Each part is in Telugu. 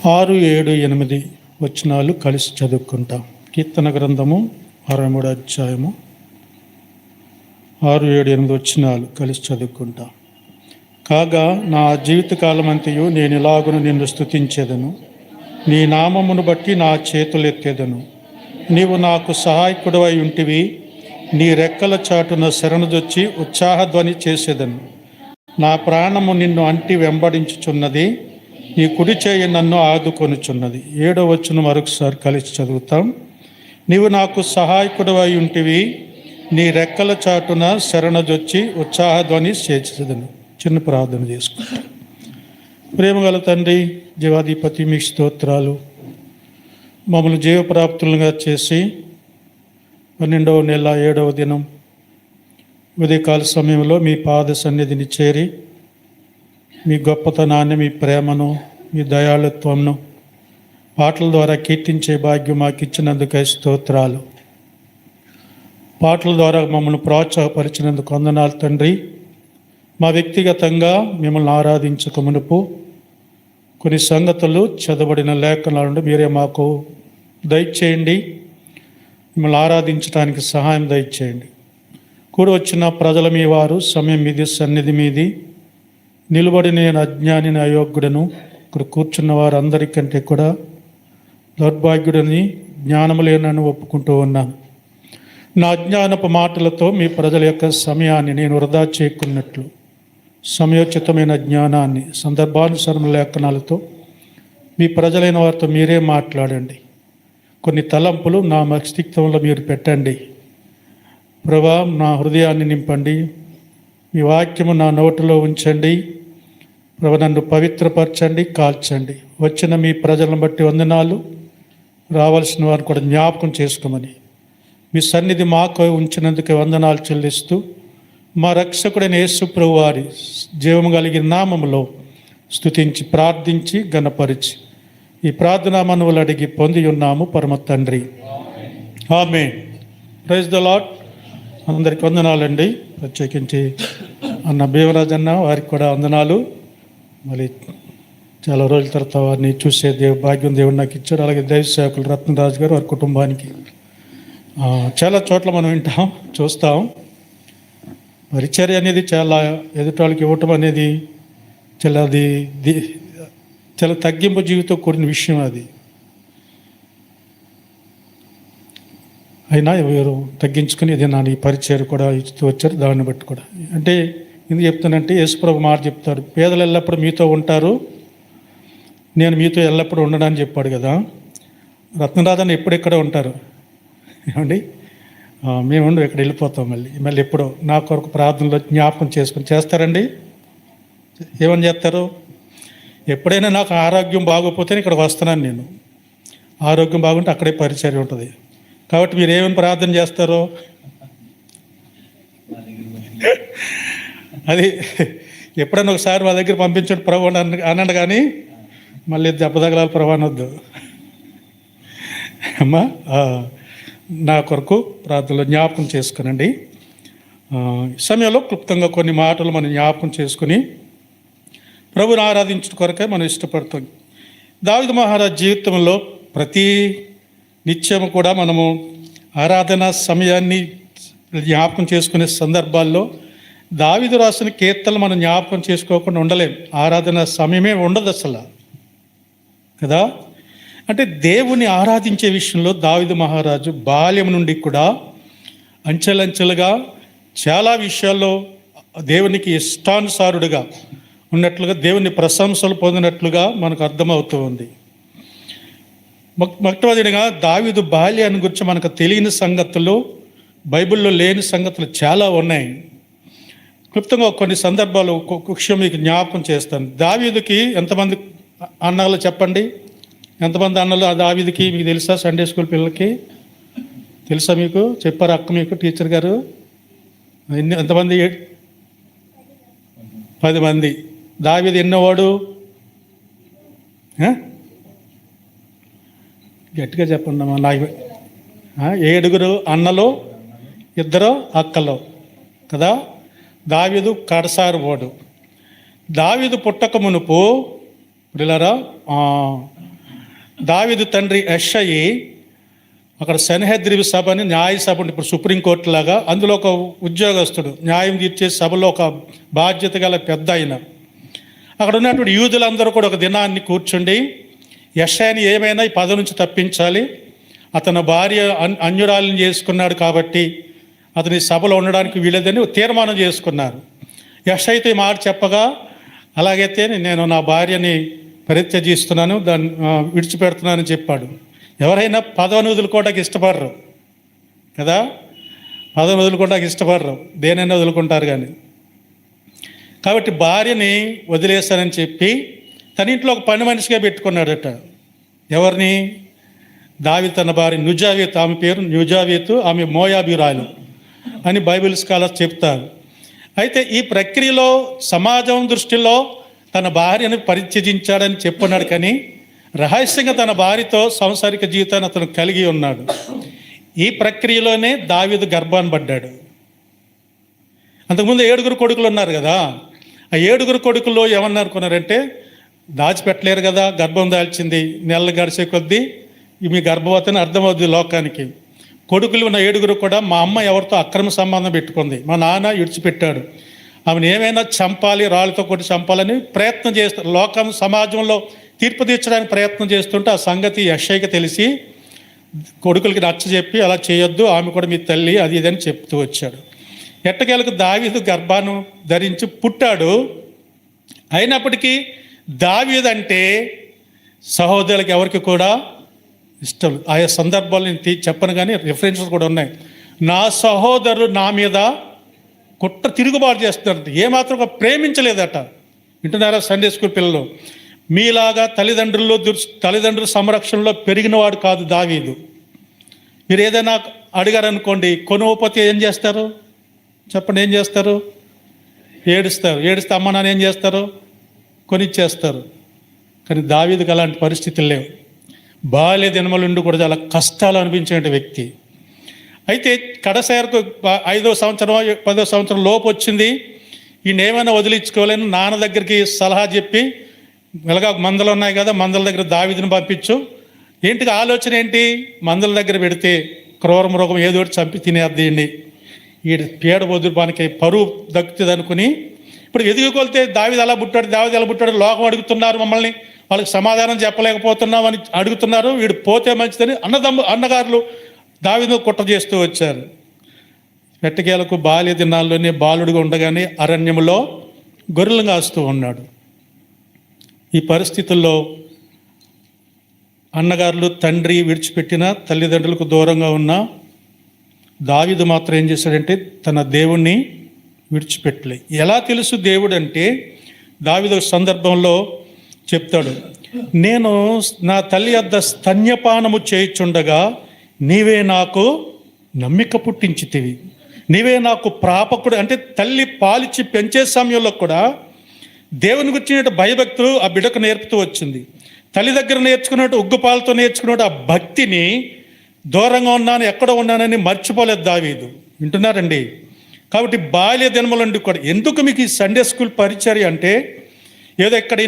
ఆరు, 7, 8 వచనాలు కలిసి చదువుకుంటాం. కీర్తన గ్రంథము 63 అధ్యాయము 6, 7, 8 వచనాలు కలిసి చదువుకుంటాం. కాగా నా జీవితకాలం అంతయు నేను ఇలాగున నిన్ను స్తుతించెదను, నీ నామమును బట్టి నా చేతులెత్తెదను. నీవు నాకు సహాయకుడవై ఉంటివి, నీ రెక్కల చాటున శరణుజొచ్చి ఉత్సాహధ్వని చేసేదను. నా ప్రాణము నిన్ను అంటి వెంబడించుచున్నది, నీ కుడి చేయి నన్ను ఆదుకొనుచున్నది. 7వ వచనం మరొకసారి కలిసి చదువుతాం. నీవు నాకు సహాయకుడవై ఉంటివి, నీ రెక్కల చాటున శరణజొచ్చి ఉత్సాహధ్వని చేసేదను. చిన్న ప్రార్థన చేసుకుంటాం. ప్రేమగల తండ్రి, జీవాధిపతి, మీ స్తోత్రాలు. మమ్మల్ని జీవప్రాప్తులుగా చేసి 12వ నెల 7వ దినం ఉదయకాల సమయంలో మీ పాద సన్నిధిని చేరి మీ గొప్పతనాన్ని, మీ ప్రేమను, మీ దయాళుత్వంను పాటల ద్వారా కీర్తించే భాగ్యం మాకు ఇచ్చినందుకై స్తోత్రాలు. పాటల ద్వారా మమ్మల్ని ప్రోత్సాహపరిచినందుకు వందనాలు తండ్రి. మా వ్యక్తిగతంగా మిమ్మల్ని ఆరాధించక మునుపు కొన్ని సంగతులు చదవబడిన లేఖనాలను మీరే మాకు దయచేయండి. మిమ్మల్ని ఆరాధించడానికి సహాయం దయచేయండి. కూడి వచ్చిన ప్రజల మీ వారు, సమయం మీది, సన్నిధి మీది, నిలబడి నేను అజ్ఞానిని, అయోగ్యుడను, ఇక్కడ కూర్చున్న వారందరికంటే కూడా దౌర్భాగ్యుడని, జ్ఞానము లేనని ఒప్పుకుంటూ ఉన్నాను. నా అజ్ఞానపు మాటలతో మీ ప్రజల యొక్క సమయాన్ని నేను వృధా చేయకున్నట్లు సమయోచితమైన జ్ఞానాన్ని, సందర్భానుసారం లేఖనాలతో మీ ప్రజలైన వారితో మీరే మాట్లాడండి. కొన్ని తలంపులు నా మస్తిష్కంలో మీరు పెట్టండి. ప్రభా, నా హృదయాన్ని నింపండి. మీ వాక్యము నా నోటిలో ఉంచండి. ప్రభు, నన్ను పవిత్రపరచండి, కాల్చండి. వచ్చిన మీ ప్రజలను బట్టి వందనాలు. రావాల్సిన వారిని కూడా జ్ఞాపకం చేసుకోమని మీ సన్నిధి మాకు ఉంచినందుకే వందనాలు చెల్లిస్తూ, మా రక్షకుడైన యేసు ప్రభు వారి జీవము కలిగిన నామములో స్తుతించి, ప్రార్థించి, ఘనపరిచి ఈ ప్రార్థనా మనవులు అడిగి పొంది ఉన్నాము పరమ తండ్రి. ఆమేన్. Praise the lord. అందరికి వందనాలండి. ప్రత్యేకించి అన్న భీమరాజ్ అన్న వారికి కూడా వందనాలు. మళ్ళీ చాలా రోజుల తర్వాత వారిని చూసే భాగ్యం దేవుడు నాకు ఇచ్చాడు. అలాగే దైవ సేవకులు రత్నరాజు గారు, వారి కుటుంబానికి చాలా చోట్ల మనం వింటాం, చూస్తాం. పరిచర్య అనేది చాలా ఎదుటాళ్ళకి ఇవ్వటం అనేది చాలా తగ్గింపు జీవితం కూడిన విషయం అది. అయినా ఎవరు తగ్గించుకుని ఇది నా పరిచయం కూడా ఇస్తూ వచ్చారు. దాన్ని బట్టి కూడా అంటే ఎందుకు చెప్తానంటే, యేసుప్రభు మాట చెప్తారు, పేదలు ఎల్లప్పుడూ మీతో ఉంటారు, నేను మీతో ఎల్లప్పుడూ ఉండడానికి చెప్పాడు కదా. రత్నరాజన్ ఎప్పుడెక్కడ ఉంటారు ఏమండి? మేము ఇక్కడ వెళ్ళిపోతాం. మళ్ళీ ఎప్పుడో నా కొరకు ప్రార్థనలో జ్ఞాపకం చేస్తారండి. ఏమని చేస్తారు? ఎప్పుడైనా నాకు ఆరోగ్యం బాగోపోతే ఇక్కడ వస్తున్నాను నేను. ఆరోగ్యం బాగుంటే అక్కడే పరిచర్య ఉంటుంది. కాబట్టి మీరు ఏమని ప్రార్థన చేస్తారో అది ఎప్పుడైనా ఒకసారి మా దగ్గర పంపించండి ప్రభు అనండి, కానీ మళ్ళీ దెబ్బతగలాలి ప్రభు అనొద్దు అమ్మా. నా కొరకు ప్రార్థనలో జ్ఞాపకం చేసుకునండి. సమయంలో క్లుప్తంగా కొన్ని మాటలు మనం జ్ఞాపకం చేసుకుని ప్రభుని ఆరాధించడం కొరకే మనం ఇష్టపడతాం. దావీదు మహారాజ్ జీవితంలో ప్రతి నిత్యము కూడా మనము ఆరాధన సమయాన్ని జ్ఞాపకం చేసుకునే సందర్భాల్లో దావీదు రాసిన కీర్తనలు మనం జ్ఞాపకం చేసుకోకుండా ఉండలేం. ఆరాధన సమయమే ఉండదు అసలు కదా. అంటే దేవుని ఆరాధించే విషయంలో దావీదు మహారాజు బాల్యం నుండి కూడా అంచెలంచెలుగా చాలా విషయాల్లో దేవునికి ఇష్టానుసారుడుగా ఉన్నట్లుగా, దేవుని ప్రశంసలు పొందినట్లుగా మనకు అర్థమవుతూ ఉంది. మొట్టమొదటిగా దావీదు బాల్యాన్ని గురించి మనకు తెలియని సంగతులు, బైబిల్లో లేని సంగతులు చాలా ఉన్నాయి. క్లుప్తంగా కొన్ని సందర్భాలు ఒక్కొక్క విషయం మీకు జ్ఞాపకం చేస్తాను. దావీదుకి ఎంతమంది అన్నలు చెప్పండి? ఎంతమంది అన్నలు దావీదుకి మీకు తెలుసా? సండే స్కూల్ పిల్లలకి తెలుసా? మీకు చెప్పారు అక్క, మీకు టీచర్ గారు? ఎంతమంది? 10 మంది. దావీదు ఎన్నోవాడు? గట్టిగా చెప్పండి అమ్మా. నాకు 7 అన్నలు, 2 అక్కలు. కదా. దావీదు కడసారు వాడు. దావీదు పుట్టక మునుపు పిల్లరా, దావీదు తండ్రి యెషయి అక్కడ సన్హెద్రివి సభ అని న్యాయ సభ, ఇప్పుడు సుప్రీంకోర్టు లాగా, అందులో ఒక ఉద్యోగస్తుడు, న్యాయం తీర్చే సభలో ఒక బాధ్యత గల పెద్ద ఆయన. అక్కడ ఉన్నటువంటి యూదులందరూ కూడా ఒక దినాన్ని కూర్చుండి యెషయాని ఏమైనా ఈ పదవి నుంచి తప్పించాలి, అతని భార్య అన్యురాలను చేసుకున్నాడు కాబట్టి అతని సభలో ఉండడానికి వీలేదని తీర్మానం చేసుకున్నారు. యెషయితో ఈ మాట చెప్పగా, అలాగైతే నేను నా భార్యని పరిత్యజిస్తున్నాను, దాన్ని విడిచిపెడుతున్నానని చెప్పాడు. ఎవరైనా పదవిని వదులుకోవడానికి ఇష్టపడరు కదా, పదవిని వదులుకోవడానికి ఇష్టపడరు, దేనైనా వదులుకుంటారు కానీ. కాబట్టి భార్యని వదిలేస్తానని చెప్పి తన ఇంట్లో ఒక పని మనిషిగా పెట్టుకున్నాడట. ఎవరిని? దావీదు తన భార్య నుజావీతు, ఆమె పేరు నుజావీతు, ఆమె మోయాబీరాలు అని బైబిల్ స్కాలర్స్ చెప్తారు. అయితే ఈ ప్రక్రియలో సమాజం దృష్టిలో తన భార్యను పరిత్యజించాడని చెప్పున్నాడు, కానీ రహస్యంగా తన భార్యతో సంసారిక జీవితాన్ని అతను కలిగి ఉన్నాడు. ఈ ప్రక్రియలోనే దావీదు గర్భాన్ని పడ్డాడు. అంతకుముందు 7 కొడుకులు ఉన్నారు కదా, ఆ 7 కొడుకుల్లో ఏమన్నారుకున్నారంటే, దాచిపెట్టలేరు కదా, గర్భం దాల్చింది, నెలలు గడిచే కొద్దీ మీ గర్భవతిని అర్థమవుద్ది లోకానికి. కొడుకులు ఉన్న 7 కూడా మా అమ్మ ఎవరితో అక్రమ సంబంధం పెట్టుకుంది, మా నాన్న విడిచిపెట్టాడు, ఆమెను ఏమైనా చంపాలి, రాళ్ళతో కొట్టి చంపాలని ప్రయత్నం చేస్తారు. లోకం సమాజంలో తీర్పు తీర్చడానికి ప్రయత్నం చేస్తుంటే ఆ సంగతి యెషయికి తెలిసి కొడుకులకి నచ్చజెప్పి అలా చేయొద్దు, ఆమె కూడా మీ తల్లి, అది ఇదని చెప్తూ వచ్చాడు. ఎట్టకేలకు దావీదు గర్భాన్ని ధరించి పుట్టాడు. అయినప్పటికీ దావీదు అంటే సహోదరులకు ఎవరికి కూడా ఇష్టం. ఆయా సందర్భాలు నేను చెప్పను, కానీ రిఫరెన్సెస్ కూడా ఉన్నాయి. నా సహోదరులు నా మీద తిరుగుబాటు చేస్తున్నారంట, ఏమాత్రం ప్రేమించలేదట. వింటున్నారా సండే స్కూల్ పిల్లలు? మీలాగా తల్లిదండ్రుల సంరక్షణలో పెరిగినవాడు కాదు దావీదు. మీరు ఏదైనా అడిగారనుకోండి, కొనుగోపోతే ఏం చేస్తారు చెప్పండి? ఏం చేస్తారు? ఏడుస్తారు. ఏడిస్తే అమ్మ నాన్న ఏం చేస్తారు? కొనిచ్చేస్తారు. కానీ దావీదుకి అలాంటి పరిస్థితులు లేవు. బాల్య దినములుండి కూడా చాలా కష్టాలు అనిపించే వ్యక్తి. అయితే కడసేరకు 5వ సంవత్సరం 10వ సంవత్సరం లోపు వచ్చింది. ఈయన ఏమైనా వదిలించుకోలేను, నాన్న దగ్గరికి సలహా చెప్పి, ఇలాగా మందలు ఉన్నాయి కదా, మందల దగ్గర దావీదుని పంపించు. ఏంటికి ఆలోచన ఏంటి? మందల దగ్గర పెడితే క్రూర మృగం ఏదో ఒకటి చంపి తినేద్దండి, ఈ పేడ వదులుపానికి పరువు దక్కుతుంది అనుకుని, ఇప్పుడు ఎదుగుకొలితే దావీదు అలా పుట్టాడు, లోకం అడుగుతున్నారు మమ్మల్ని, వాళ్ళకి సమాధానం చెప్పలేకపోతున్నాం అని అడుగుతున్నారు, వీడు పోతే మంచిదని అన్నగారులు దావీదును కుట్ర చేస్తూ వచ్చారు. ఎట్టకేలకు బాల్య దినాల్లోనే బాలుడిగా ఉండగానే అరణ్యంలో గొర్రెలు కాస్తూ ఉన్నాడు. ఈ పరిస్థితుల్లో అన్నగారులు తండ్రి విడిచిపెట్టిన తల్లిదండ్రులకు దూరంగా ఉన్న దావీదు మాత్రం ఏం చేశాడంటే తన దేవుణ్ణి విడిచిపెట్టలే. ఎలా తెలుసు దేవుడు అంటే, దావీదు సందర్భంలో చెప్తాడు, నేను నా తల్లి వద్ద స్తన్యపానము చేయుచుండగా నీవే నాకు నమ్మిక పుట్టించితివి, నీవే నాకు ప్రాపకుడు. అంటే తల్లి పాలిచ్చి పెంచే సమయంలో కూడా దేవుని గురించిన భయభక్తులు ఆ బిడ్డకు నేర్పుతూ వచ్చింది. తల్లి దగ్గర నేర్చుకున్నట్టు ఉగ్గుపాలతో నేర్చుకున్నట్టు ఆ భక్తిని దూరంగా ఉన్నాను, ఎక్కడ ఉన్నానని మర్చిపోలేదు దావీదు. వింటున్నారండి? కాబట్టి బాల్య దినములండి కూడా ఎందుకు మీకు ఈ సండే స్కూల్ పరిచర్య అంటే, ఏదో ఇక్కడ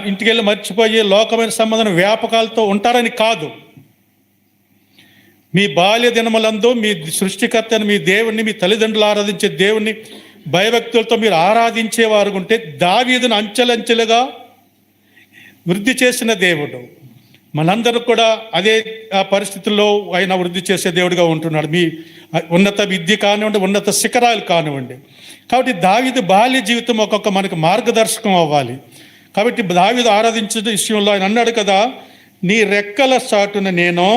ఇంటికి వెళ్ళి మర్చిపోయి లోకమైన సంబంధం వ్యాపకాలతో ఉంటారని కాదు. మీ బాల్య దినములందు మీ సృష్టికర్తని, మీ దేవుణ్ణి, మీ తల్లిదండ్రులు ఆరాధించే దేవుణ్ణి భయభక్తులతో మీరు ఆరాధించేవారు ఉంటే, దావీదును అంచెలంచెలుగా వృద్ధి చేసిన దేవుడు మనందరూ కూడా అదే ఆ పరిస్థితుల్లో ఆయన వృద్ధి చేసే దేవుడిగా ఉంటున్నాడు. మీ ఉన్నత విద్య కానివ్వండి, ఉన్నత శిఖరాలు కానివ్వండి. కాబట్టి దావీదు బాల్య జీవితం మనకు మార్గదర్శకం అవ్వాలి. కాబట్టి దావీదు ఆరాధించే విషయంలో ఆయన అన్నాడు కదా, నీ రెక్కల చాటున నేను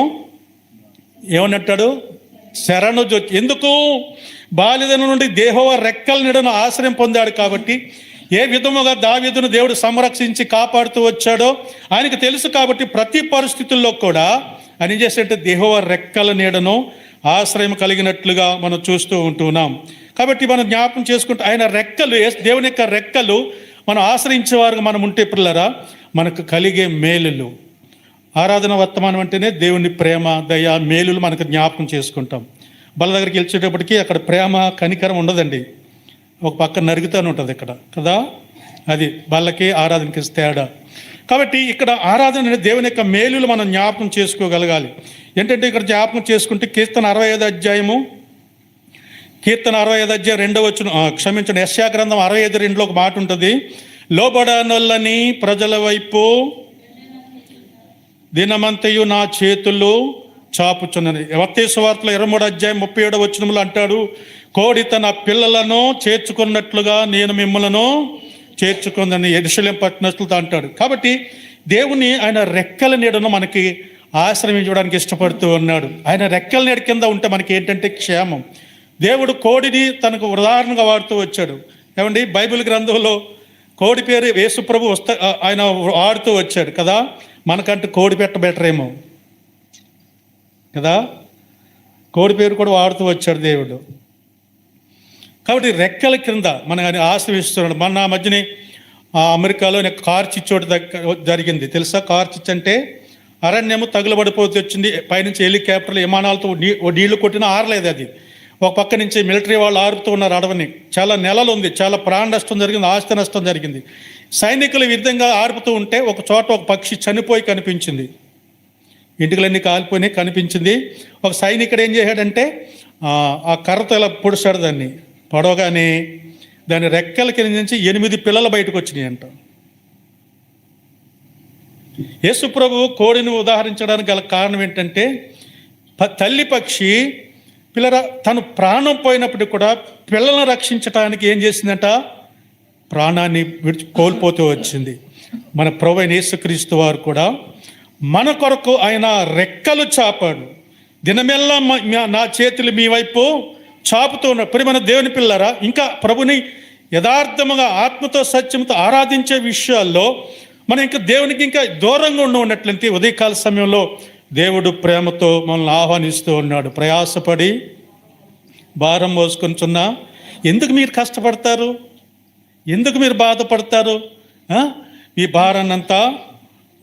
ఏమన్నట్టాడు? శరణు జొచ్చి. ఎందుకు? బాల్యదనం నుండి యెహోవా రెక్కల నీడను ఆశ్రయం పొందాడు కాబట్టి, ఏ విధముగా దావీదును దేవుడు సంరక్షించి కాపాడుతూ వచ్చాడో ఆయనకు తెలుసు. కాబట్టి ప్రతి పరిస్థితుల్లో కూడా ఆయన ఏం చేశాడంటే యెహోవా రెక్కల నీడను ఆశ్రయం కలిగినట్లుగా మనం చూస్తూ ఉంటున్నాం. కాబట్టి మనం జ్ఞాపకం చేసుకుంటే ఆయన రెక్కలు, దేవుని యొక్క రెక్కలు మనం ఆశ్రయించేవారుగా మనం ఉంటే పిల్లరా మనకు కలిగే మేలులు. ఆరాధన వర్తమానం అంటేనే దేవుని ప్రేమ, దయ, మేలులు మనకు జ్ఞాపకం చేసుకుంటాం. బల్ల దగ్గరికి వెళ్ళేటప్పటికి అక్కడ ప్రేమ కనికరం ఉండదండి, ఒక పక్క నరుగుతూనే ఉంటుంది ఇక్కడ కదా. అది బల్లకి ఆరాధనకి తేడా. కాబట్టి ఇక్కడ ఆరాధన అనేది దేవుని యొక్క మేలులు మనం జ్ఞాపకం చేసుకోగలగాలి. ఏంటంటే ఇక్కడ జ్ఞాపకం చేసుకుంటే కీర్తన 65 అధ్యాయం 2వ వచనం, క్షమించండి, యెషయా గ్రంథం 65:2 ఒక మాట ఉంటుంది, లోబడనొల్లని ప్రజల వైపు దినమంతయు నా చేతులు చాపుచున్నది. మత్తయి సువార్తలో 23 అధ్యాయం 37 వచనంలో అంటాడు, కోడి తన పిల్లలను చేర్చుకున్నట్లుగా నేను మిమ్మలను చేర్చుకుందని యెరూషలేము పట్టణస్తులతో అంటాడు. కాబట్టి దేవుని ఆయన రెక్కల నీడను మనకి ఆశ్రయించడానికి ఇష్టపడుతూ ఉన్నాడు. ఆయన రెక్కల నీడ కింద ఉంటే మనకి ఏంటంటే క్షేమం. దేవుడు కోడిని తనకు ఉదాహరణగా వాడుతూ వచ్చాడు. ఏమండి, బైబిల్ గ్రంథంలో కోడి పేరు యేసుప్రభు ఆయన వాడుతూ వచ్చాడు కదా. మనకంటే కోడి పెట్ట బెటర్ ఏమో కదా, కోడి పేరు కూడా వాడుతూ వచ్చాడు దేవుడు. కాబట్టి రెక్కల కింద మన ఆయన ఆశ్రయిస్తున్నాడు. మన మధ్యనే అమెరికాలో కార్చిచ్చు చోటు జరిగింది తెలుసా. కార్చిచ్చు అంటే అరణ్యము తగులబడిపోతూ వచ్చింది, పైనుంచి హెలికాప్టర్లు విమానాలతో నీళ్లు కొట్టినా ఆరలేదు. అది ఒక పక్క నుంచి మిలిటరీ వాళ్ళు ఆరుతూ ఉన్నారు అడవిని. చాలా నెలలు ఉంది, చాలా ప్రాణ నష్టం జరిగింది, ఆస్తి నష్టం జరిగింది. సైనికులు ఈ విధంగా ఆర్పుతూ ఉంటే ఒక చోట ఒక పక్షి చనిపోయి కనిపించింది, ఇంటికలన్నీ కాలిపోయినాయి కనిపించింది. ఒక సైనికుడు ఏం చేశాడంటే ఆ కర్రతో ఇలా పొడిచాడు, దాన్ని పొడవగానే దాని రెక్కల కింద నుంచి 8 పిల్లలు బయటకు వచ్చినాయి అంట. యేసు ప్రభువు కోడిని ఉదాహరించడానికి గల కారణం ఏంటంటే తల్లి పక్షి తను ప్రాణం పోయినప్పటికీ కూడా పిల్లలను రక్షించడానికి ఏం చేసిందంట, ప్రాణాన్ని కోల్పోతూ వచ్చింది. మన ప్రభువైన యేసుక్రీస్తు వారు కూడా మన కొరకు ఆయన రెక్కలు చాపాడు. దినమెల్లా నా చేతులు మీ వైపు చాపుతూ ఉన్నారు. ప్రియమైన దేవుని పిల్లరా, ఇంకా ప్రభుని యథార్థముగా ఆత్మతో సత్యంతో ఆరాధించే విషయాల్లో మనం ఇంకా దేవునికి ఇంకా దూరంగా ఉన్నట్లయితే ఉదయకాల సమయంలో దేవుడు ప్రేమతో మనల్ని ఆహ్వానిస్తూ ఉన్నాడు. ప్రయాసపడి భారం మోసుకొనిచున్నా, ఎందుకు మీరు కష్టపడతారు, ఎందుకు మీరు బాధపడతారు, ఈ భారాన్నంతా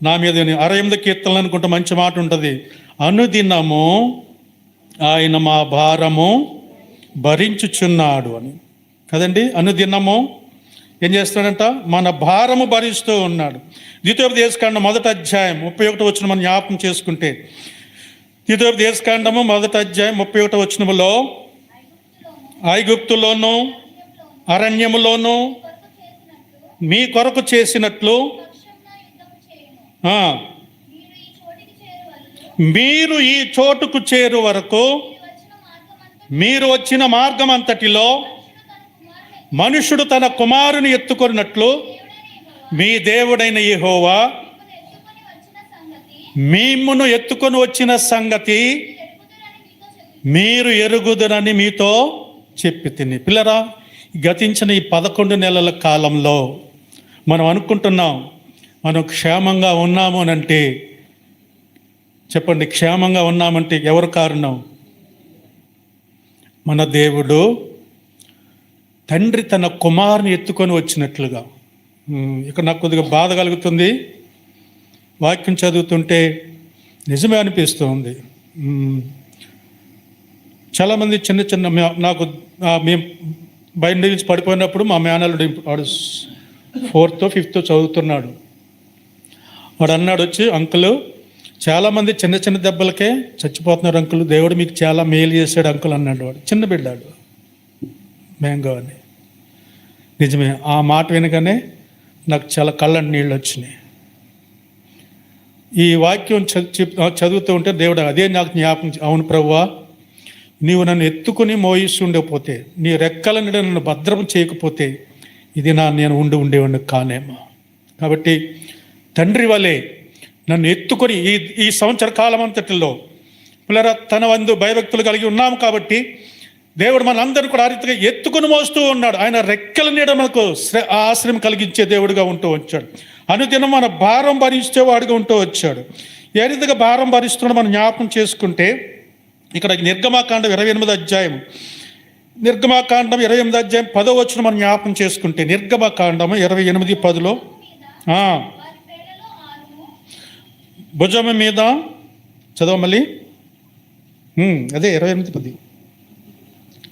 నా మీద. 68 కీర్తనలు అనుకుంటే మంచి మాట ఉంటుంది, అనుదినము ఆయన మా భారము భరించుచున్నాడు అని కదండి. అనుదినము ఏం చేస్తాడంట, మన భారము భరిస్తూ ఉన్నాడు. ద్వితీయోపదేశకాండం 1వ అధ్యాయం 31 వచనం మనం జ్ఞాపకం చేసుకుంటే, ద్వితీయోపదేశకాండము 1వ అధ్యాయం 31 వచనములో, ఐగుప్తులోను అరణ్యములోను మీ కొరకు చేసినట్లు మీరు ఈ చోటుకు చేరు వరకు మీరు వచ్చిన మార్గం అంతటిలో మనుషుడు తన కుమారుని ఎత్తుకొన్నట్లు మీ దేవుడైన యెహోవా మిమ్మును ఎత్తుకొని వచ్చిన సంగతి మీరు ఎరుగుదురని మీతో చెప్పి తిని. పిల్లరా, గతించిన ఈ 11 నెలల కాలంలో మనం అనుకుంటున్నాం మనం క్షేమంగా ఉన్నాము అని అంటే, చెప్పండి, క్షేమంగా ఉన్నామంటే ఎవరు కారణం? మన దేవుడు తండ్రి తన కుమారుని ఎత్తుకొని వచ్చినట్లుగా. ఇక్కడ నాకు కొద్దిగా బాధ కలుగుతుంది, వాక్యం చదువుతుంటే నిజమే అనిపిస్తుంది. చాలామంది చిన్న నాకు మేము బయట నుంచి పడిపోయినప్పుడు మా మేనల్లుడు వాడు 4th or 5th చదువుతున్నాడు. వాడు అన్నాడు వచ్చి, అంకుల్ చాలామంది చిన్న దెబ్బలకే చచ్చిపోతున్నారు అంకుల్, దేవుడు మీకు చాలా మేలు చేశాడు అంకుల్ అన్నాడు. వాడు చిన్న బిడ్డాడు, మ్యాంగో అని. నిజమే, ఆ మాట వినగానే నాకు చాలా కళ్ళంటి నీళ్ళు వచ్చినాయి. ఈ వాక్యం చదువుతూ ఉంటే దేవుడు అదే నాకు జ్ఞాపకం, అవును ప్రభువా, నీవు నన్ను ఎత్తుకుని మోయిస్తుండకపోతే, నీ రెక్కలని నన్ను భద్రం చేయకపోతే ఇది నేను ఉండేవాడిని కానేమో. కాబట్టి తండ్రి వలె నన్ను ఎత్తుకొని ఈ సంవత్సర కాలం అంతటిలో పిల్లరా తన వందు భయభక్తులు కలిగి ఉన్నాము. కాబట్టి దేవుడు మనందరూ కూడా ఆ రీతిగా ఎత్తుకుని మోస్తూ ఉన్నాడు. ఆయన రెక్కల నీడ మనకు ఆశ్రయం కలిగించే దేవుడిగా ఉంటూ వచ్చాడు. అనుదినం మన భారం భరించేవాడుగా ఉంటూ వచ్చాడు. ఏ రీతిగా భారం భరిస్తున్నాడో మనం జ్ఞాపకం చేసుకుంటే, ఇక్కడ నిర్గమాకాండం 28వ అధ్యాయం 10వ వచనం మనం జ్ఞాపకం చేసుకుంటే, నిర్గమాకాండం 28:10 భుజం మీద చదవ మళ్ళీ, అదే 28:10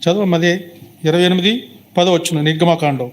చదవమ్మది 28:10 నిర్గమకాండం.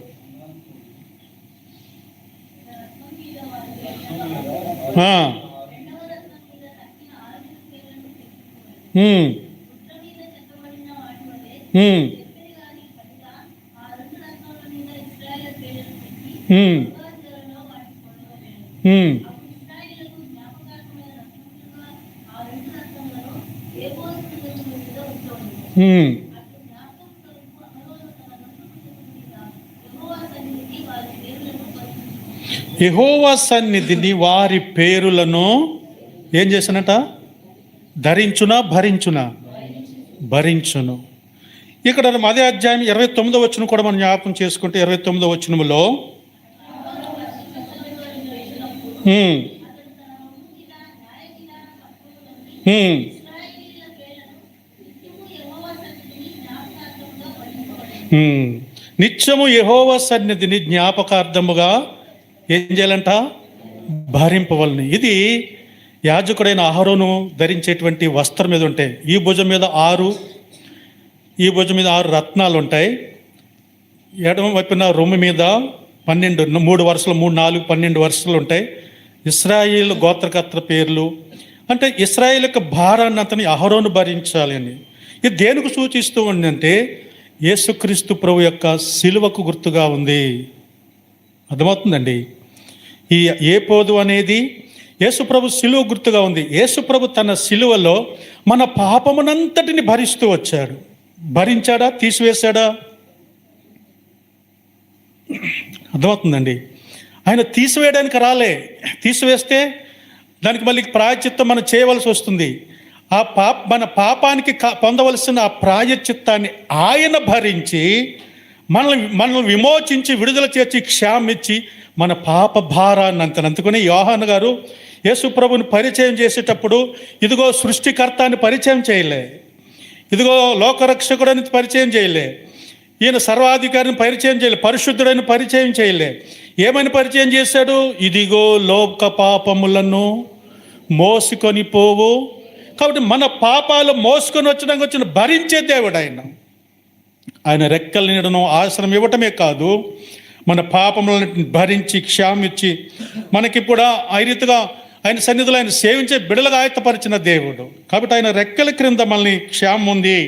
యెహోవా సన్నిధిని వారి పేరులను ఏం చేసినట? భరించును. ఇక్కడ అదే అధ్యాయం 29వ వచనం కూడా మనం జ్ఞాపకం చేసుకుంటే 29వ వచనములో నిత్యము యెహోవా సన్నిధిని జ్ఞాపకార్థముగా ఏం చేయాలంట? భరింపవలని. ఇది యాజకుడైన అహరోను ధరించేటువంటి వస్త్రం మీద ఉంటాయి. ఈ భుజం మీద 6 రత్నాలు ఉంటాయి. ఎడమ వైపున రొమ్ము మీద 12, 3 వరుసలు, 3, 4, 12 వరుసలు ఉంటాయి. ఇశ్రాయేలు గోత్రకర్తల పేర్లు. అంటే ఇశ్రాయేల్ యొక్క భారాన్ని అతని అహరోను భరించాలి అని. ఇది దేనికి సూచిస్తూ ఉందంటే యేసుక్రీస్తు ప్రభు యొక్క శిలువకు గుర్తుగా ఉంది. అర్థమవుతుందండి? ఈ ఏపోదు అనేది యేసుప్రభు శిలువ గుర్తుగా ఉంది. యేసుప్రభు తన శిలువలో మన పాపమునంతటిని భరిస్తూ వచ్చాడు. భరించాడా? తీసివేశాడా? అర్థమవుతుందండి? ఆయన తీసివేయడానికి రాలే. తీసివేస్తే దానికి మళ్ళీ ప్రాయశ్చిత్తం మనం చేయవలసి వస్తుంది. మన పాపానికి పొందవలసిన ఆ ప్రాయశ్చిత్తాన్ని ఆయన భరించి మనల్ని విమోచించి విడుదల చేర్చి క్షామిచ్చి మన పాప భారాన్ని అందుకని యోహాను గారు యేసు ప్రభుని పరిచయం చేసేటప్పుడు ఇదిగో సృష్టికర్త అని పరిచయం చేయలే, ఇదిగో లోకరక్షకుడని పరిచయం చేయలే, ఈయన సర్వాధికారిని పరిచయం చేయలే, పరిశుద్ధుడని పరిచయం చేయలే. ఏమని పరిచయం చేశాడు? ఇదిగో లోక పాపములను మోసుకొని పోవు. కాబట్టి మన పాపాలు మోసుకొని వచ్చిన భరించే దేవుడు ఆయన రెక్కల నీడను ఆశ్రయం ఇవ్వటమే కాదు, మన పాపములను భరించి క్షామిచ్చి మనకి కూడా ఆ రీతిగా ఆయన సన్నిధిలో ఆయన సేవించే బిడలుగా ఆయత్తపరిచిన దేవుడు. కాబట్టి ఆయన రెక్కల క్రింద మనల్ని క్షేమం ఉంది.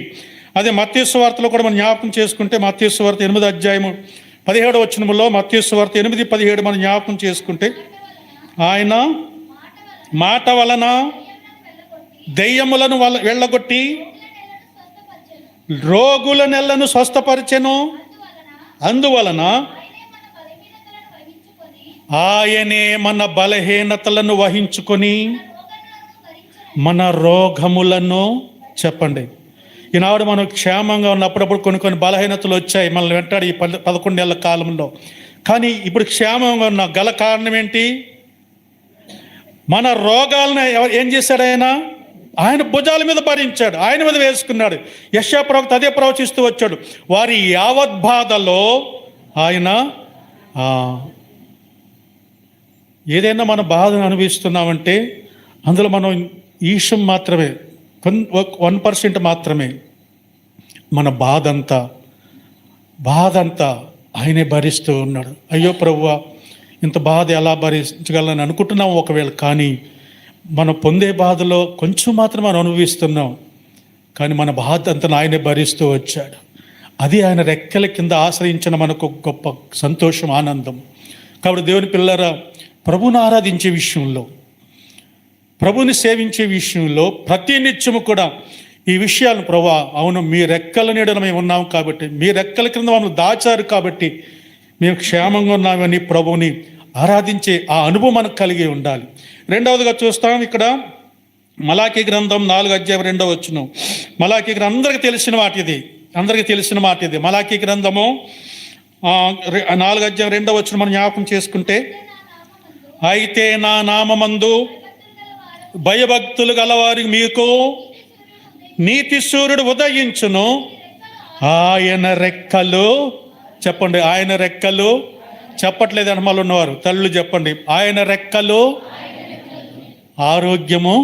అదే మత్తయి సువార్తలో కూడా మనం జ్ఞాపకం చేసుకుంటే మత్తయి సువార్త 8:17 వచనములో మత్తయి సువార్త 8:17 మనం జ్ఞాపకం చేసుకుంటే ఆయన మాట వలన దెయ్యములను వెళ్ళగొట్టి రోగుల నెలను స్వస్థపరిచెను. అందువలన ఆయనే మన బలహీనతలను వహించుకొని మన రోగములను చెప్పండి. ఈనాడు మనం క్షేమంగా ఉన్నప్పుడప్పుడు కొన్ని బలహీనతలు వచ్చాయి మనల్ని వెంటాడు ఈ 11 ఏళ్ల కాలంలో. కానీ ఇప్పుడు క్షేమంగా ఉన్న గల కారణం ఏంటి? మన రోగాలను ఏం చేశాడు? ఆయన భుజాల మీద భరించాడు, ఆయన మీద వేసుకున్నాడు. యెషయా ప్రవక్త అదే ప్రవచిస్తూ వచ్చాడు. వారి యావత్ బాధలో ఆయన ఏదైనా మన బాధను అనుభవిస్తున్నామంటే అందులో మనం ఈషం మాత్రమే 1% మాత్రమే. మన బాధ అంతా ఆయనే భరిస్తూ ఉన్నాడు. అయ్యో ప్రభువా, ఇంత బాధ ఎలా భరించగలని అనుకుంటున్నాం ఒకవేళ, కానీ మనం పొందే బాధలో కొంచెం మాత్రం మనం అనుభవిస్తున్నాం. కానీ మన బాధ అంతా ఆయనే భరిస్తూ వచ్చాడు. అది ఆయన రెక్కల కింద ఆశ్రయించిన మనకు గొప్ప సంతోషం, ఆనందం. కాబట్టి దేవుని పిల్లరా, ప్రభుని ఆరాధించే విషయంలో, ప్రభుని సేవించే విషయంలో ప్రతి నిత్యము కూడా ఈ విషయాలను ప్రభువా, అవును మీ రెక్కల నీడన మేము ఉన్నాం కాబట్టి, మీ రెక్కల క్రింద మమ్మల్ని దాచారు కాబట్టి మేము క్షేమంగా ఉన్నామని ప్రభుని ఆరాధించే ఆ అనుభవం మనకు కలిగి ఉండాలి. రెండవదిగా చూస్తాం ఇక్కడ మలాకీ గ్రంథం 4:2 మలాకీ గ్రంథం అందరికీ తెలిసిన మాట ఇది. మలాకీ గ్రంథము 4:2 మనం జ్ఞాపకం చేసుకుంటే, అయితే నా నామమందు భయభక్తులు గలవారికి మీకు నీతి సూర్యుడు ఉదయించును, ఆయన రెక్కలు చెప్పండి, ఆయన రెక్కలు చెప్పట్లేదు అనమాలు ఉన్నవారు తల్లు చెప్పండి, ఆయన రెక్కలు ఆరోగ్యము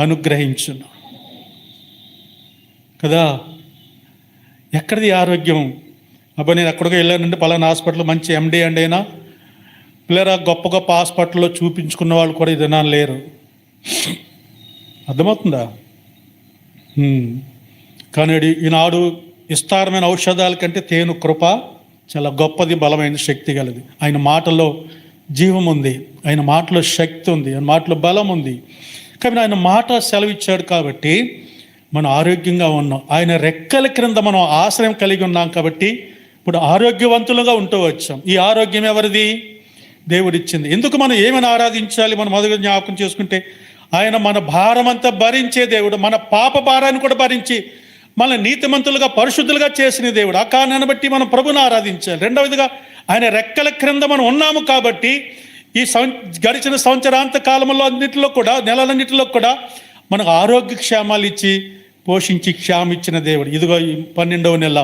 అనుగ్రహించును కదా. ఎక్కడిది ఈ ఆరోగ్యం? అబ్బా నేను ఎక్కడికో వెళ్ళానంటే పలానా హాస్పిటల్ మంచి ఎండి అండి అయినా పిల్లరా గొప్ప గొప్ప హాస్పిటల్లో చూపించుకున్న వాళ్ళు కూడా ఇది లేరు. అర్థమవుతుందా? కానీ ఈనాడు విస్తారమైన ఔషధాల కంటే తేను కృప చాలా గొప్పది, బలమైన శక్తి గలది. ఆయన మాటలో జీవం ఉంది, ఆయన మాటలో శక్తి ఉంది, ఆయన మాటలో బలం ఉంది. కాబట్టి ఆయన మాట సెలవిచ్చాడు కాబట్టి మనం ఆరోగ్యంగా ఉన్నాం. ఆయన రెక్కల క్రింద మనం ఆశ్రయం కలిగి ఉన్నాం కాబట్టి ఇప్పుడు ఆరోగ్యవంతులుగా ఉంటూ వచ్చాం. ఈ ఆరోగ్యం ఎవరిది? దేవుడిచ్చింది. ఎందుకు మనం ఏమైనా ఆరాధించాలి? మనం మొదటి జ్ఞాపకం చేసుకుంటే ఆయన మన భారమంతా భరించే దేవుడు, మన పాప భారాన్ని కూడా భరించి మన నీతిమంతులుగా పరిశుద్ధులుగా చేసిన దేవుడు. ఆ కారణాన్ని బట్టి మనం ప్రభుని ఆరాధించాలి. రెండవదిగా ఆయన రెక్కల క్రింద మనం ఉన్నాము కాబట్టి ఈ గడిచిన సంవత్సరాంత కాలంలో అన్నింటిలో కూడా, నెలలన్నింటిలో కూడా మనకు ఆరోగ్య క్షేమాలు ఇచ్చి పోషించి క్షేమం ఇచ్చిన దేవుడు. ఇదిగో ఈ 12వ నెల,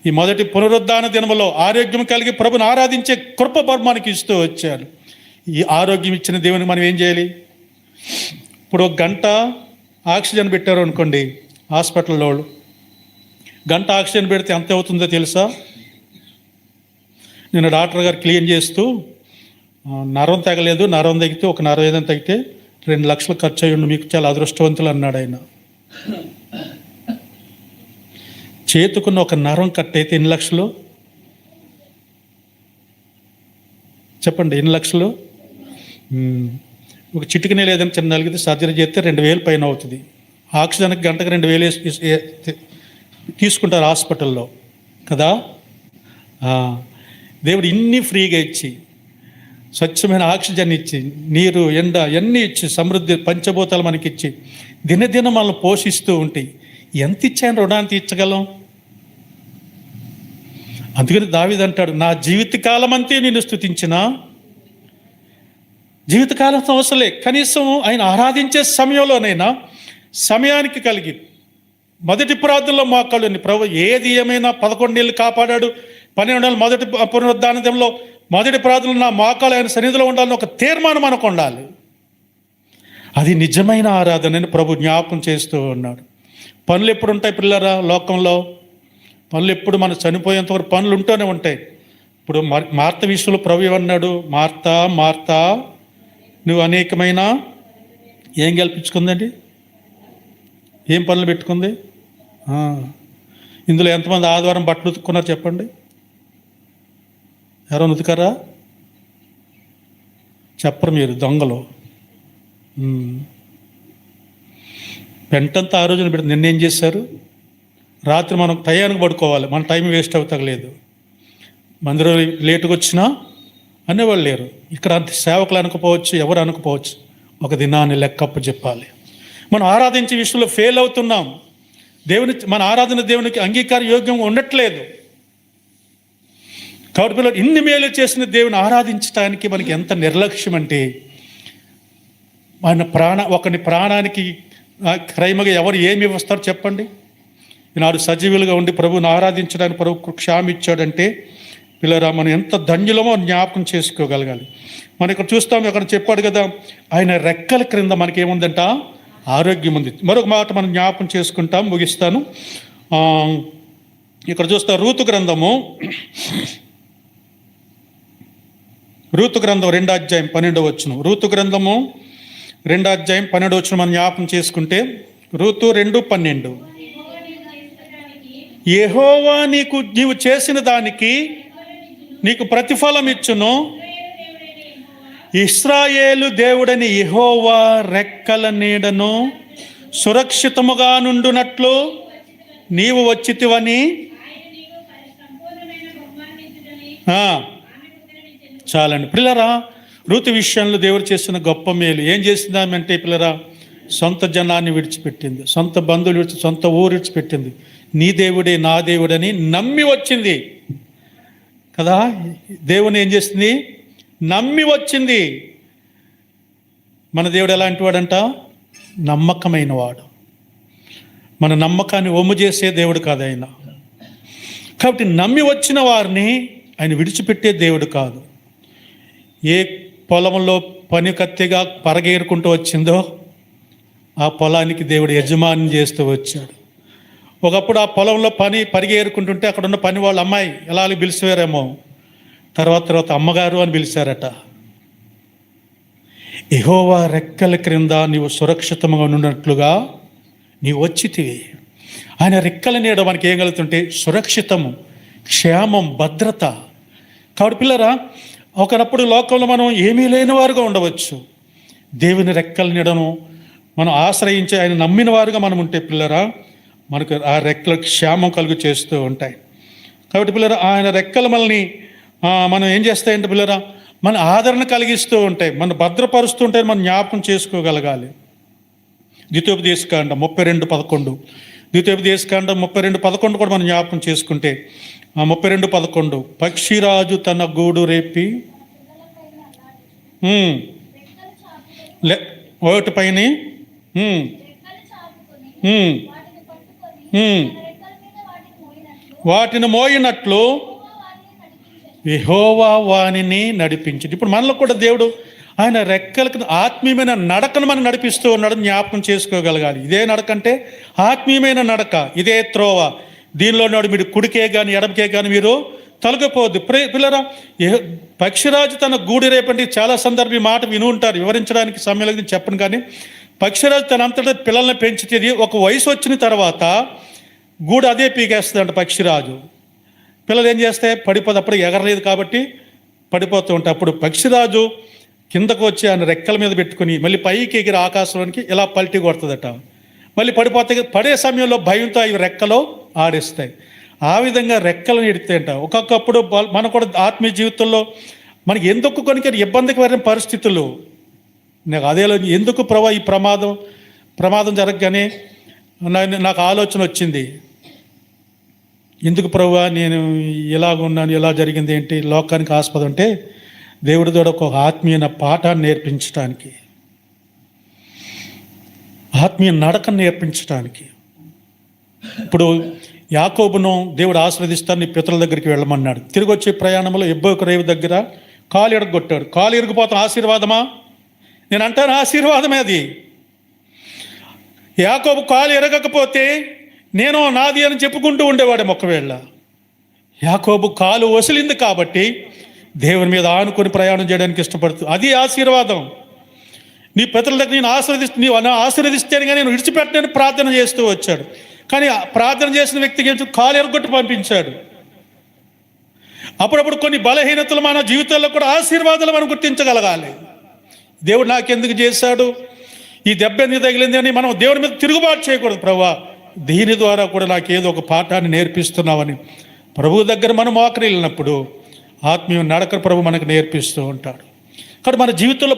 ఈ మొదటి పునరుద్ధాన దినములో ఆరోగ్యం కలిగి ప్రభుని ఆరాధించే కృప మనకి ఇస్తూ వచ్చాడు. ఈ ఆరోగ్యం ఇచ్చిన దేవునికి మనం ఏం చేయాలి? ఇప్పుడు 1 గంట ఆక్సిజన్ పెట్టారు అనుకోండి హాస్పిటల్లో వాళ్ళు, గంట ఆక్సిజన్ పెడితే ఎంత అవుతుందో తెలుసా? నేను డాక్టర్ గారు క్లీన్ చేస్తూ నరం తగలేదు, నరం తగ్గితే ఒక నరం ఏదైనా తగ్గితే 2 లక్షలు ఖర్చు అయ్యండి, మీకు చాలా అదృష్టవంతులు అన్నాడు ఆయన. చేతుకున్న ఒక నరం కట్ అయితే ఎన్ని లక్షలు చెప్పండి? ఎన్ని లక్షలు? ఒక చిటికనే లేదని చిన్న నలిగితే సర్జరీ చేస్తే 2,000 పైన అవుతుంది. ఆక్సిజన్కి గంటకు 2,000 తీసుకుంటారు హాస్పిటల్లో కదా. దేవుడు ఇన్ని ఫ్రీగా ఇచ్చి, స్వచ్ఛమైన ఆక్సిజన్ ఇచ్చి, నీరు, ఎండ అన్నీ ఇచ్చి, సమృద్ధి పంచభూతాలు మనకిచ్చి దినదినం మనల్ని పోషిస్తూ ఉంటాయి. ఎంత ఇచ్చాను రుణాన్ని తీర్చగలం? అందుకని దావీదు అంటాడు, నా జీవితకాలం అంతే నిన్ను స్తుతించిన. జీవితకాలం అవసరలే, కనీసం ఆయన ఆరాధించే సమయంలోనైనా సమయానికి కలిగి మొదటి ప్రార్థనలో మోకాళ్ళని ప్రభు ఏది ఏమైనా 11 ఏళ్ళు కాపాడాడు, 12 ఏళ్ళు మొదటి పునరుద్ధానంలో మొదటి ప్రార్థనలో నా మోకాళ్ళు ఆయన సన్నిధిలో ఉండాలని ఒక తీర్మానం మనకు ఉండాలి. అది నిజమైన ఆరాధనని ప్రభు జ్ఞాపకం చేస్తూ ఉన్నాడు. పనులు ఎప్పుడు ఉంటాయి పిల్లరా? లోకంలో పనులు ఎప్పుడు మనం చనిపోయేంత వరకు పనులు ఉంటూనే ఉంటాయి. ఇప్పుడు మార్త విషయంలో ప్రభు ఏమన్నాడు? మార్తా మార్తా నువ్వు అనేకమైన ఏం కల్పించుకుందండి? ఏం పనులు పెట్టుకుంది? ఇందులో ఎంతమంది ఆదివారం బట్టలు ఉతుక్కున్నారు చెప్పండి? ఎవరైనా ఉతికారా? చెప్పరు మీరు, దొంగలు. పెంటంతా ఆ రోజున పెడుతుంది. నిన్నేం చేశారు? రాత్రి మనం టయానికి పడుకోవాలి, మన టైం వేస్ట్ అవుతలేదు. మందిరం లేటుగా వచ్చినా అనేవాళ్ళు లేరు. ఇక్కడ సేవకులు అనుకోవచ్చు, ఎవరు అనుకోవచ్చు. ఒక దినాన్ని లెక్కప్పు చెప్పాలి. మనం ఆరాధించే విషయంలో ఫెయిల్ అవుతున్నాం. మన ఆరాధన దేవునికి అంగీకార యోగ్యంగా ఉండట్లేదు. కాబట్టి పిల్లలు ఇన్ని మేలు చేసిన దేవుని ఆరాధించడానికి మనకి ఎంత నిర్లక్ష్యం అంటే, ఒకని ప్రాణానికి క్రైమగా ఎవరు ఏమి వస్తారు చెప్పండి? ఈనాడు సజీవులుగా ఉండి ప్రభువుని ఆరాధించడానికి ప్రభు క్షామం ఇచ్చాడంటే పిల్లరా మనం ఎంత ధన్యులమో జ్ఞాపకం చేసుకోగలగాలి. మనం ఇక్కడ చూస్తాం, ఇక్కడ చెప్పాడు కదా, ఆయన రెక్కల క్రింద మనకేముందంట? ఆరోగ్యం ఉంది. మరొక మాట మనం జ్ఞాపకం చేసుకుంటాం, ముగిస్తాను. ఇక్కడ చూస్తాం రూతు గ్రంథం 2 అధ్యాయం 12వ వచనం. రూతు గ్రంథము 2 అధ్యాయం 12వ వచనం మనం జ్ఞాపకం చేసుకుంటే, రూతు 2:12, యెహోవా నీవు చేసిన దానికి నీకు ప్రతిఫలం ఇచ్చును. ఇశ్రాయేలు దేవుడని యెహోవా రెక్కల నీడను సురక్షితముగా నుండునట్లు నీవు వచ్చితివని. చాలండి పిల్లరా. రూతు విషయంలో దేవుడు చేసిన గొప్ప మేలు ఏం చేసిందామంటే పిల్లరా, సొంత జనాన్ని విడిచిపెట్టింది, సొంత బంధువులు విడిచి, సొంత ఊరు విడిచిపెట్టింది. నీ దేవుడే నా దేవుడని నమ్మి వచ్చింది కదా. దేవుని ఏం చేసింది? నమ్మి వచ్చింది. మన దేవుడు ఎలాంటి వాడంట? నమ్మకమైన వాడు. మన నమ్మకాన్ని ఒమ్ము చేసే దేవుడు కాదు ఆయన. కాబట్టి నమ్మి వచ్చిన వారిని ఆయన విడిచిపెట్టే దేవుడు కాదు. ఏ పొలంలో పని కత్తిగా పరగేరుకుంటూ వచ్చిందో ఆ పొలానికి దేవుడు యజమాని చేస్తూ వచ్చాడు. ఒకప్పుడు ఆ పొలంలో పని పరిగేరుకుంటుంటే అక్కడ ఉన్న పని వాళ్ళ అమ్మాయి ఎలా అని పిలిచేవారేమో, తర్వాత అమ్మగారు అని పిలిచారట. యెహోవా రెక్కల క్రింద నీవు సురక్షితంగా ఉన్నట్లుగా నీవు వచ్చితివి. ఆయన రెక్కల నీడ మనకి ఏం కలుగుతుంటే సురక్షితము, క్షేమం, భద్రత. కాబట్టి పిల్లరా, ఒకనప్పుడు లోకంలో మనం ఏమీ లేని వారుగా ఉండవచ్చు. దేవుని రెక్కల నీడను మనం ఆశ్రయించి ఆయన నమ్మిన వారుగా మనం ఉంటే పిల్లరా, మనకు ఆ రెక్కల క్షేమం కలుగు చేస్తూ ఉంటాయి. కాబట్టి పిల్లరా, ఆయన రెక్కలు మనల్ని మనం ఏం చేస్తాయంటే పిల్లరా, మన ఆదరణ కలిగిస్తూ ఉంటాయి, మన భద్రపరుస్తూ ఉంటాయి, మనం జ్ఞాపకం చేసుకోగలగాలి. ద్వితీయోపదేశకాండం 32:11, ద్వితీయోపదేశకాండం 32:11 కూడా మనం జ్ఞాపకం చేసుకుంటే 32:11, పక్షిరాజు తన గూడు రేపి ఓటిపైన వాటిని మోయినట్లు యెహోవా వానిని నడిపించింది. ఇప్పుడు మనలో కూడా దేవుడు ఆయన రెక్కలకు ఆత్మీయమైన నడకను మనం నడిపిస్తూ ఉన్నాడు, జ్ఞాపకం చేసుకోగలగాలి. ఇదే నడక అంటే ఆత్మీయమైన నడక, ఇదే త్రోవ. దీనిలో నాడు మీరు కుడికే కానీ ఎడమకే కానీ మీరు తొలగిపోవద్దు. పిల్లరా, పక్షిరాజు తన గూడు రేపంటే చాలా సందర్భం ఈ మాట విని ఉంటారు, వివరించడానికి సమయం లేదు చెప్పను. కానీ పక్షిరాజు తన అంతటా పిల్లల్ని పెంచుతుంది. ఒక వయసు వచ్చిన తర్వాత గూడు అదే పీకేస్తుందంట పక్షిరాజు. పిల్లలు ఏం చేస్తే పడిపోదు, అప్పుడు ఎగరలేదు కాబట్టి పడిపోతూ ఉంటాయి. అప్పుడు పక్షిరాజు కిందకు వచ్చి ఆయన రెక్కల మీద పెట్టుకుని మళ్ళీ పైకి ఎగిరి ఆకాశంలోనికి ఇలా పల్టీ కొడుతుందట. మళ్ళీ పడిపోతే పడే సమయంలో భయంతో అవి రెక్కలో ఆడిస్తాయి. ఆ విధంగా రెక్కలను ఎడితేంట. ఒక్కొక్కప్పుడు మన కూడా ఆత్మీయ జీవితంలో మనకి ఎందుకు కొన్ని ఇబ్బందికరమైన పరిస్థితులు, నాకు అదేలో ఎందుకు ఈ ప్రమాదం జరగగానే నాకు ఆలోచన వచ్చింది, ఎందుకు ప్రభువా నేను ఇలాగున్నాను, ఇలా జరిగింది ఏంటి, లోకానికి ఆస్పద అంటే దేవుడి ద్వారా ఒక ఆత్మీయ పాఠాన్ని నేర్పించడానికి, ఆత్మీయ నడకను నేర్పించడానికి. ఇప్పుడు యాకోబును దేవుడు ఆశీర్వదిస్తాను, నీ పితరుల దగ్గరికి వెళ్ళమన్నాడు. తిరిగి వచ్చే ప్రయాణంలో ఎబ్బోకు రేవు దగ్గర కాలు ఎరగొట్టాడు. కాలు ఎరిగిపోతాం ఆశీర్వాదమా? నేను అంటాను ఆశీర్వాదమే అది. యాకోబు కాలు ఎరగకపోతే నేను నాది అని చెప్పుకుంటూ ఉండేవాడే. ఒకవేళ యాకోబు కాలు వసిలింది కాబట్టి దేవుని మీద ఆనుకొని ప్రయాణం చేయడానికి ఇష్టపడుతుంది, అది ఆశీర్వాదం. నీ పితరుల దగ్గర నీవు ఆశీర్వదిస్తేనే కానీ నేను విడిచిపెట్టని ప్రార్థన చేస్తూ వచ్చాడు. కానీ ప్రార్థన చేసిన వ్యక్తికి కాలు ఎరగొట్టి పంపించాడు. అప్పుడప్పుడు కొన్ని బలహీనతలు మన జీవితాల్లో కూడా ఆశీర్వాదాలు మనం గుర్తించగలగాలి. దేవుడు నాకెందుకు చేశాడు, ఈ దెబ్బ ఎందుకు తగిలింది అని మనం దేవుడి మీద తిరుగుబాటు చేయకూడదు. ప్రభువా, దీని ద్వారా కూడా నాకేదో ఒక పాఠాన్ని నేర్పిస్తున్నావని ప్రభు దగ్గర మనం మోకరిల్లినప్పుడు ఆత్మీయ నడక ప్రభు మనకు నేర్పిస్తూ ఉంటాడు. కాబట్టి మన జీవితంలో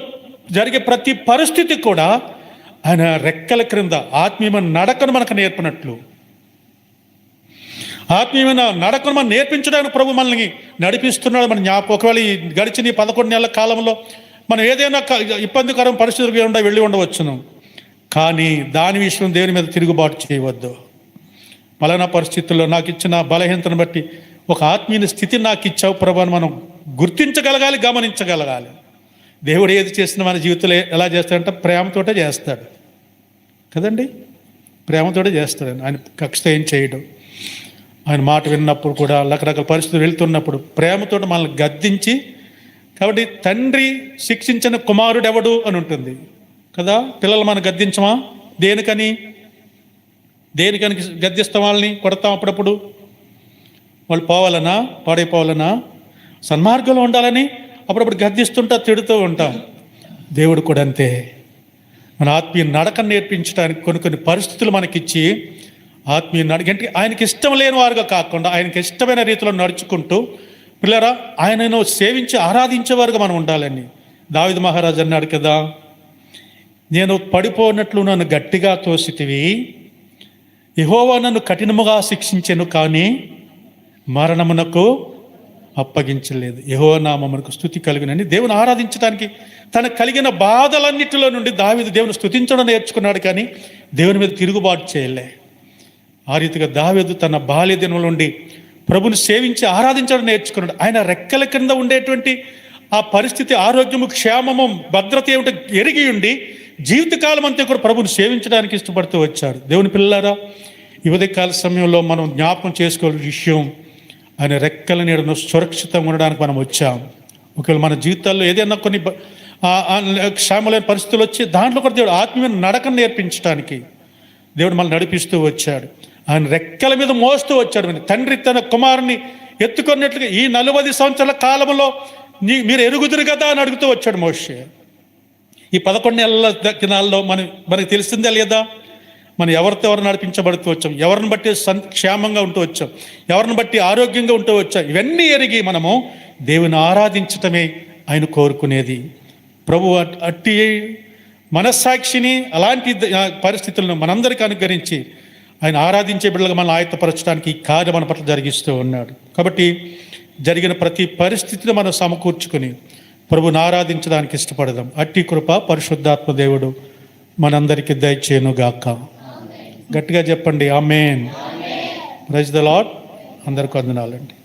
జరిగే ప్రతి పరిస్థితి కూడా ఆయన రెక్కల క్రింద ఆత్మీయమైన నడకను మనకు నేర్పినట్లు, ఆత్మీయమైన నడకను మనం నేర్పించడానికి ప్రభు మనల్ని నడిపిస్తున్నాడు. మన జ్ఞాపకం ఒకవేళ ఈ గడిచిన 11 నెలల కాలంలో మనం ఏదైనా ఇబ్బందికరం పరిస్థితులు వెళ్ళి ఉండవచ్చును, కానీ దాని విషయం దేవుని మీద తిరుగుబాటు చేయవద్దు. పలానా పరిస్థితుల్లో నాకు ఇచ్చిన బలహీనతను బట్టి ఒక ఆత్మీయ స్థితిని నాకు ఇచ్చావు ప్రభు అని మనం గుర్తించగలగాలి, గమనించగలగాలి. దేవుడు ఏది చేసిన మన జీవితంలో ఎలా చేస్తాడంటే ప్రేమతోటే చేస్తాడు కదండి, ప్రేమతోటే చేస్తాడు. ఆయన కక్షతో ఏం చేయడు. ఆయన మాట విన్నప్పుడు కూడా రకరకాల పరిస్థితులు వెళ్తున్నప్పుడు ప్రేమతో మనల్ని గద్దించి, కాబట్టి తండ్రి శిక్షించిన కుమారుడు ఎవడు అని ఉంటుంది కదా. పిల్లలు మనం గద్దించమా? దేనికని గద్దిస్తాం, వాళ్ళని కొడతాం. అప్పుడప్పుడు వాళ్ళు పోవాలనా, పాడైపోవాలనా, సన్మార్గంలో ఉండాలని అప్పుడప్పుడు గద్దిస్తుంటా, తిడుతూ ఉంటాం. దేవుడు కూడా అంతే. మన ఆత్మీయ నడకను నేర్పించడానికి కొన్ని పరిస్థితులు మనకిచ్చి ఆత్మీయ నడక అంటే ఆయనకి ఇష్టం లేని వారుగా కాకుండా ఆయనకి ఇష్టమైన రీతిలో నడుచుకుంటూ పిల్లరా ఆయనను సేవించి ఆరాధించేవారుగా మనం ఉండాలని దావీదు మహారాజు అన్నాడు కదా, నేను పడిపోనట్లు నన్ను గట్టిగా తోసితివి, యెహోవా నన్ను కఠినముగా శిక్షించెను కానీ మరణమునకు అప్పగించలేదు. యెహోవా నామమునకు స్తుతి కలుగునని దేవుని ఆరాధించడానికి తనకు కలిగిన బాధలన్నిటిలో నుండి దావీదు దేవుని స్తుతించడం నేర్చుకున్నాడు, కానీ దేవుని మీద తిరుగుబాటు చేయలే. ఆ రీతిగా దావీదు తన బాల్య దినం నుండి ప్రభుని సేవించి ఆరాధించడం నేర్చుకున్నాడు. ఆయన రెక్కల కింద ఉండేటువంటి ఆ పరిస్థితి, ఆరోగ్యము, క్షేమము, భద్రత ఏమిటో ఎరిగి ఉండి జీవితకాలం అంతా కూడా ప్రభుని సేవించడానికి ఇష్టపడుతూ వచ్చాడు. దేవుని పిల్లలారా, ఈ ఉదయకాల సమయంలో మనం జ్ఞాపకం చేసుకోవాల్సిన విషయం, ఆయన రెక్కల నీడను సురక్షితంగా ఉండడానికి మనం వచ్చాం. ఒకవేళ మన జీవితాల్లో ఏదైనా కొన్ని క్షేమలేని పరిస్థితులు వచ్చి దాంట్లో కూడా దేవుడు ఆత్మీయ నడకను నేర్పించడానికి దేవుడు మనల్ని నడిపిస్తూ వచ్చాడు. ఆయన రెక్కల మీద మోస్తూ వచ్చాడు. తండ్రి తన కుమారుని ఎత్తుకున్నట్లుగా ఈ 40 సంవత్సరాల కాలంలో మీరు ఎరుగుదురు కదా అని అడుగుతూ వచ్చాడు మోషే. ఈ 11 నెలల దినాల్లో మనకు తెలిసిందే లేదా, మనం ఎవరితో ఎవరు నడిపించబడుతూ వచ్చాం, ఎవరిని బట్టి క్షేమంగా ఉంటూ వచ్చాం, ఎవరిని బట్టి ఆరోగ్యంగా ఉంటూ వచ్చాం. ఇవన్నీ ఎరిగి మనము దేవుని ఆరాధించటమే ఆయన కోరుకునేది. ప్రభు అట్టి మనస్సాక్షిని, అలాంటి పరిస్థితులను మనందరికీ అనుగ్రహించి ఆయన ఆరాధించే బిడ్డలుగా మనం ఆయత్తపరచడానికి ఈ కార్యం మన పట్ల జరిగిస్తూ ఉన్నాడు. కాబట్టి జరిగిన ప్రతి పరిస్థితిని మనం సమకూర్చుకొని ప్రభుని ఆరాధించడానికి ఇష్టపడదాం. అట్టి కృప పరిశుద్ధాత్మ దేవుడు మనందరికీ దయచేయునుగాక. గట్టిగా చెప్పండి ఆమేన్. Praise the lord. అందరికీ వందనాలండి.